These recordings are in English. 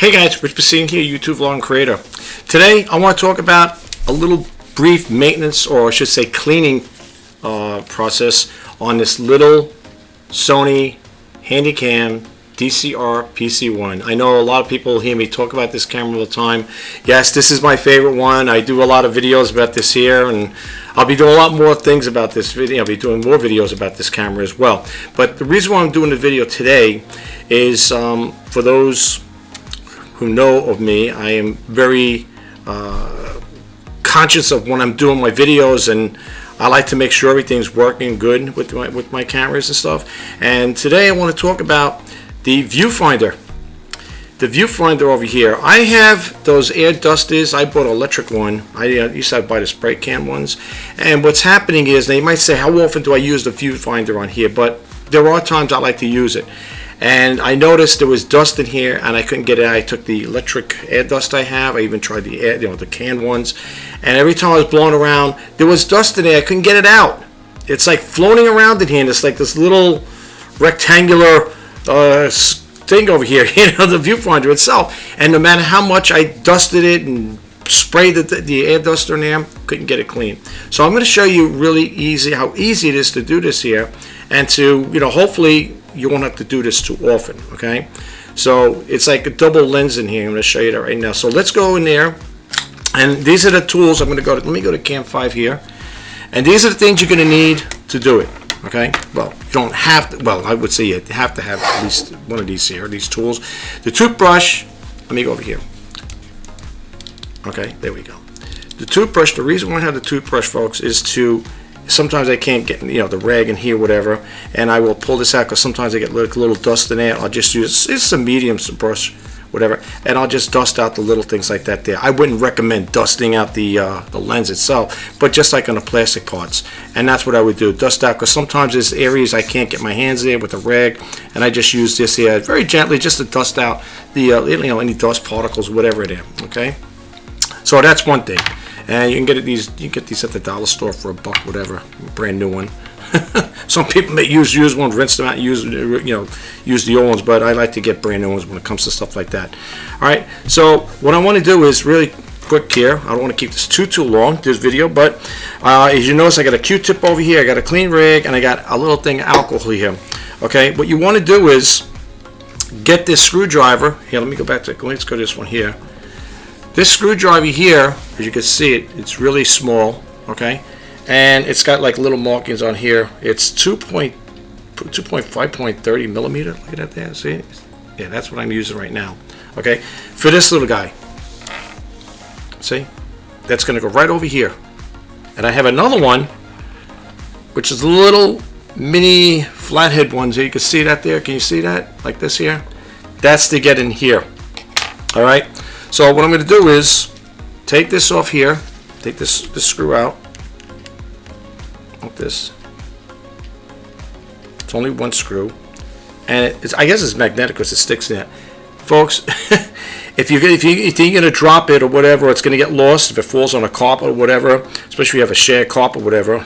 Hey guys, Rich Basine here, YouTube vlog creator. Today I want to talk about a little brief maintenance, or I should say cleaning process on this little Sony Handycam DCR PC1. I know a lot of people hear me talk about this camera all the time. Yes, this is my favorite one. I do a lot of videos about this here, and I'll be doing a lot more things about this video. I'll be doing more videos about this camera as well. But the reason why I'm doing the video today is for those who know of me, I am very conscious of when I'm doing my videos, and I like to make sure everything's working good with my cameras and stuff. And today I want to talk about the viewfinder. The viewfinder over here. I have those air dusters. I bought an electric one. I used to buy the spray can ones. And what's happening is, they might say, how often do I use the viewfinder on here? But there are times I like to use it. And I noticed there was dust in here, and I couldn't get it out. I took the electric air dust I have. I even tried the air, the canned ones. And every time I was blowing around, there was dust in there. I couldn't get it out. It's like floating around in here. And it's like this little rectangular thing over here, the viewfinder itself. And no matter how much I dusted it and sprayed the air duster in there, couldn't get it clean. So I'm going to show you really easy how easy it is to do this here, and to hopefully you won't have to do this too often. Okay, so it's like a double lens in here. I'm going to show you that right now. So let's go in there, and these are the tools I'm going to go to. Let me go to Cam 5 here, and these are the things you're going to need to do it. Okay, well, you don't have to. Well, I would say you have to have at least one of these here, these tools. The toothbrush. Let me go over here. Okay, there we go. The toothbrush. The reason why I have the toothbrush, folks, is to, sometimes I can't get the rag in here, whatever, and I will pull this out because sometimes I get little dust in there. I'll just use, it's a medium brush, whatever, and I'll just dust out the little things like that there. I wouldn't recommend dusting out the lens itself, but just like on the plastic parts, and that's what I would do, dust out, because sometimes there's areas I can't get my hands there with a rag, and I just use this here very gently just to dust out the any dust particles, whatever it is. Okay, so that's one thing. And you can get these. You get these at the dollar store for $1, whatever, brand new one. Some people may use ones, rinse them out, and use the old ones, but I like to get brand new ones when it comes to stuff like that. All right. So what I want to do is really quick here. I don't want to keep this too long, this video, but as you notice, I got a Q-tip over here. I got a clean rag, and I got a little thing of alcohol here. Okay. What you want to do is get this screwdriver here. Let me go back to. Let's go to this one here. This screwdriver here, as you can see it's really small, okay, and it's got like little markings on here. It's 5.30 millimeter. Look at that there. See? Yeah, that's what I'm using right now. Okay, for this little guy. See? That's going to go right over here. And I have another one, which is a little mini flathead ones. You can see that there. Can you see that? Like this here. That's to get in here. All right. So what I'm going to do is take this off here, take this screw out, like this. It's only one screw, and I guess it's magnetic because it sticks in it. Folks, if you're going to drop it or whatever, it's going to get lost if it falls on a carpet or whatever, especially if you have a shared carpet or whatever.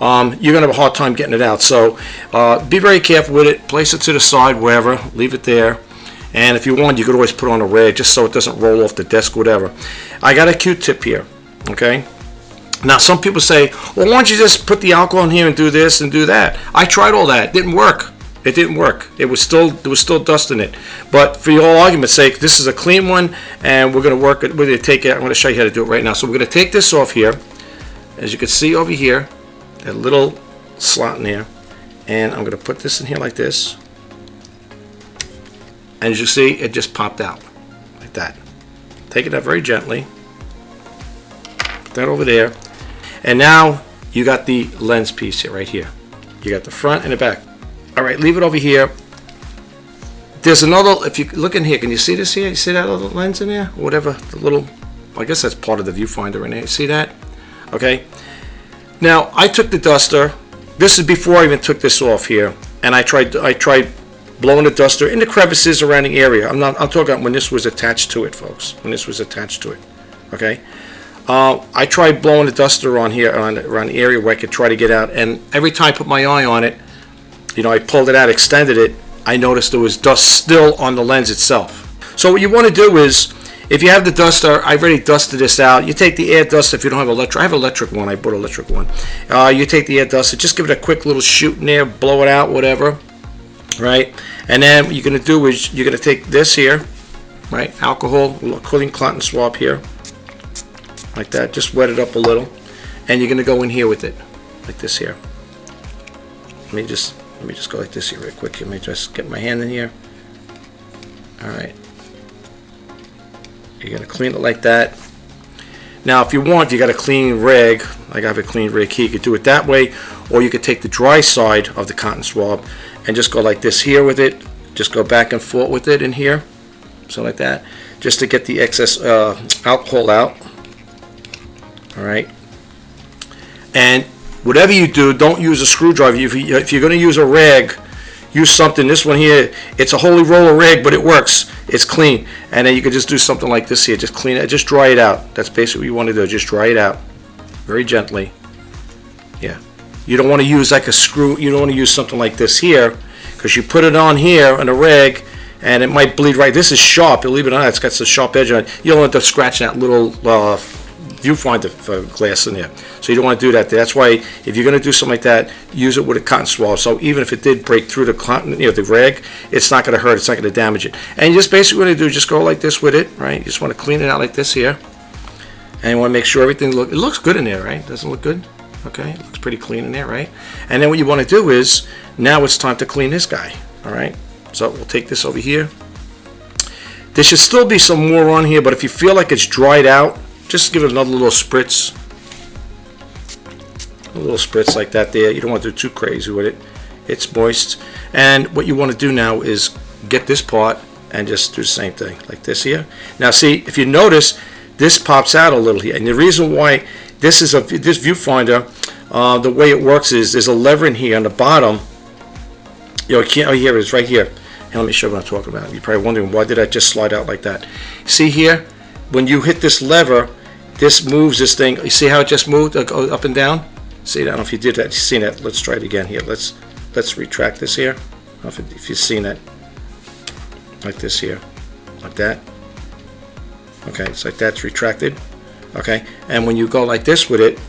You're going to have a hard time getting it out. So be very careful with it. Place it to the side, wherever. Leave it there. And if you want, you could always put on a rag just so it doesn't roll off the desk, whatever. I got a Q-tip here, okay? Now, some people say, well, why don't you just put the alcohol in here and do this and do that? I tried all that. It didn't work. It didn't work. There was still dust in it. But for your argument's sake, this is a clean one, and we're going to work it. We're going to take it. I'm going to show you how to do it right now. So we're going to take this off here. As you can see over here, that little slot in there. And I'm going to put this in here like this. And as you see, it just popped out like that. Take it out very gently. Put that over there. And now you got the lens piece here, right here. You got the front and the back. All right, leave it over here. There's another, if you look in here, can you see this here? You see that little lens in there? Or whatever, the little, I guess that's part of the viewfinder in there. You see that? Okay. Now, I took the duster. This is before I even took this off here. And I tried blowing the duster in the crevices around the area. I'm talking about when this was attached to it, folks. When this was attached to it, okay. I tried blowing the duster on here around the area where I could try to get out, and every time I put my eye on it, I pulled it out, extended it, I noticed there was dust still on the lens itself. So what you want to do is, if you have the duster, I've already dusted this out. You take the air duster if you don't have electric. I have electric one. I bought electric one. You take the air duster, just give it a quick little shoot in there, blow it out, whatever, right? And then what you're going to do is you're going to take this here, right? Alcohol, a little cooling cotton swab here, like that. Just wet it up a little, and you're going to go in here with it, like this here. Let me just go like this here real quick. Let me just get my hand in here. All right. You're going to clean it like that. Now, if you want, you got a clean rag, like I have a clean rag here, you could do it that way, or you could take the dry side of the cotton swab and just go like this here with it. Just go back and forth with it in here, so like that, just to get the excess alcohol out. All right. And whatever you do, don't use a screwdriver. If you're going to use a rag, use something. This one here, it's a holy roller rag, but it works. It's clean. And then you can just do something like this here. Just clean it. Just dry it out. That's basically what you want to do. Just dry it out very gently. Yeah. You don't want to use like a screw. You don't want to use something like this here, because you put it on here on a rag and it might bleed right. This is sharp. Believe it or not, it's got some sharp edge on it. You'll end up scratching that little viewfinder glass in there. So you don't want to do that. That's why if you're going to do something like that, use it with a cotton swab. So even if it did break through the cotton, the rag, it's not going to hurt. It's not going to damage it. And you just basically what you do, just go like this with it, right? You just want to clean it out like this here, and you want to make sure everything looks good in there, right? Doesn't it look good? Okay, it looks pretty clean in there, right? And then what you want to do is now it's time to clean this guy. All right. So we'll take this over here. There should still be some more on here, but if you feel like it's dried out, just give it another little spritz. A little spritz like that there. You don't want to do too crazy with it. It's moist. And what you want to do now is get this part and just do the same thing like this here. Now see, if you notice, this pops out a little here. And the reason why this viewfinder, the way it works is there's a lever in here on the bottom. You know, here it is right here. And let me show you what I'm talking about. You're probably wondering, why did I just slide out like that? See here? When you hit this lever, this moves this thing. You see how it just moved up and down? See, I don't know if you did that. You've seen that. Let's try it again here. Let's retract this here. I don't know if you've seen that. Like this here. Like that. Okay, it's like that's retracted. Okay, and when you go like this with it,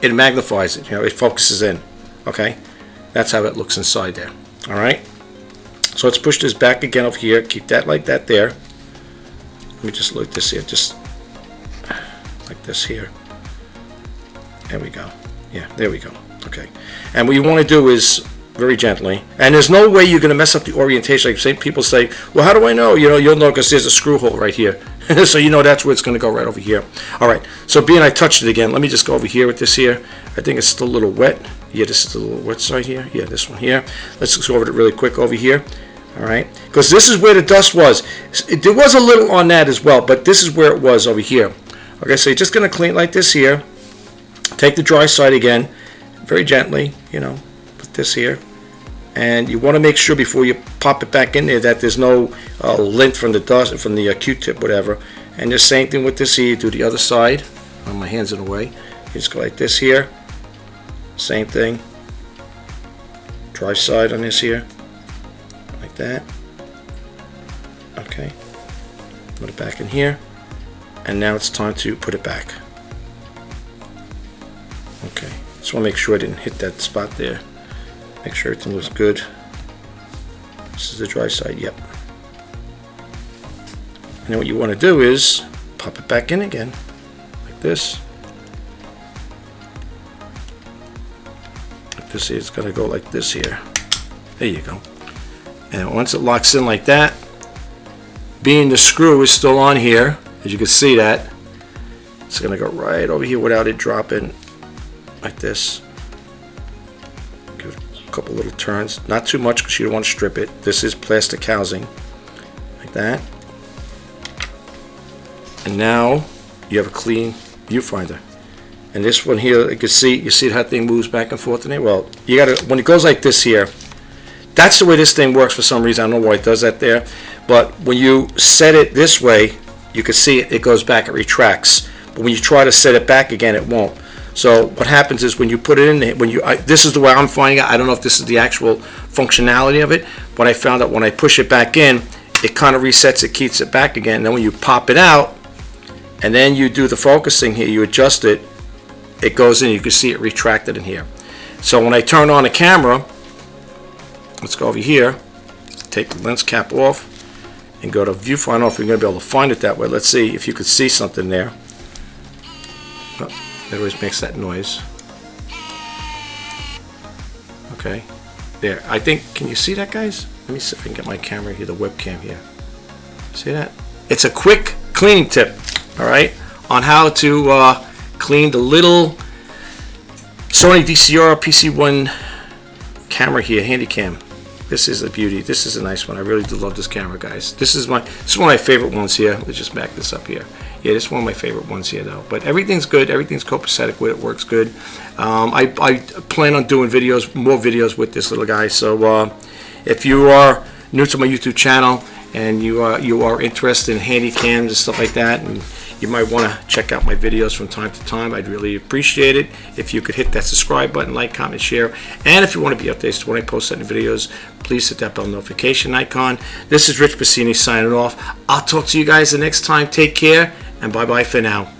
it magnifies it. You know, it focuses in. Okay, that's how it looks inside there. All right. So let's push this back again over here. Keep that like that there. Let me just look this here, just like this here. There we go. Yeah, there we go. Okay. And what you want to do is very gently. And there's no way you're going to mess up the orientation. Like people say, well, how do I know? You know, you'll know because there's a screw hole right here. So you know that's where it's going to go, right over here. All right. So being I touched it again, let me just go over here with this here. I think it's still a little wet. Yeah, this is the little wet side here. Yeah, this one here. Let's just go over it really quick over here. All right, because this is where the dust was. There was a little on that as well, but this is where it was over here. Okay, so you're just going to clean it like this here. Take the dry side again, very gently, you know, put this here. And you want to make sure before you pop it back in there that there's no lint from the dust, from the Q-tip, whatever. And the same thing with this here. You do the other side. Oh, my hand's in the way. You just go like this here. Same thing. Dry side on this here. Like that. Okay. Put it back in here. And now it's time to put it back. Okay. Just want to make sure I didn't hit that spot there. Make sure everything looks good. This is the dry side, yep. And then what you want to do is pop it back in again, like this. Like this here, it's got to go like this here. There you go. And once it locks in like that, being the screw is still on here, as you can see that, it's going to go right over here without it dropping, like this. Give it a couple little turns, not too much because you don't want to strip it. This is plastic housing, like that. And now you have a clean viewfinder. And this one here, you see how that thing moves back and forth in it. Well, you got to, when it goes like this here, that's the way this thing works for some reason. I don't know why it does that there, but when you set it this way, you can see it goes back, it retracts. But when you try to set it back again, it won't. So what happens is when you put it in there, this is the way I'm finding out. I don't know if this is the actual functionality of it, but I found out when I push it back in, it kind of resets it, keeps it back again. And then when you pop it out and then you do the focusing here, you adjust it, it goes in, you can see it retracted in here. So when I turn on the camera, let's go over here, take the lens cap off and go to viewfinder. If you're going to be able to find it that way, let's see if you could see something there. Oh, it always makes that noise. Okay, there. I think, can you see that, guys? Let me see if I can get my camera here, the webcam here. See that? It's a quick cleaning tip, all right, on how to clean the little Sony DCR PC1 camera here, Handycam. This is a beauty. This is a nice one. I really do love this camera, guys. This is one of my favorite ones here. Let's just back this up here. Yeah, this is one of my favorite ones here, though. But everything's good. Everything's copacetic with it. Works good. I plan on doing more videos with this little guy. So if you are new to my YouTube channel and you are interested in handy cams and stuff like that, and you might want to check out my videos from time to time, I'd really appreciate it if you could hit that subscribe button, like, comment, share. And if you want to be updated when I post any videos, please hit that bell notification icon. This is Rich Bassini signing off. I'll talk to you guys the next time. Take care, and bye-bye for now.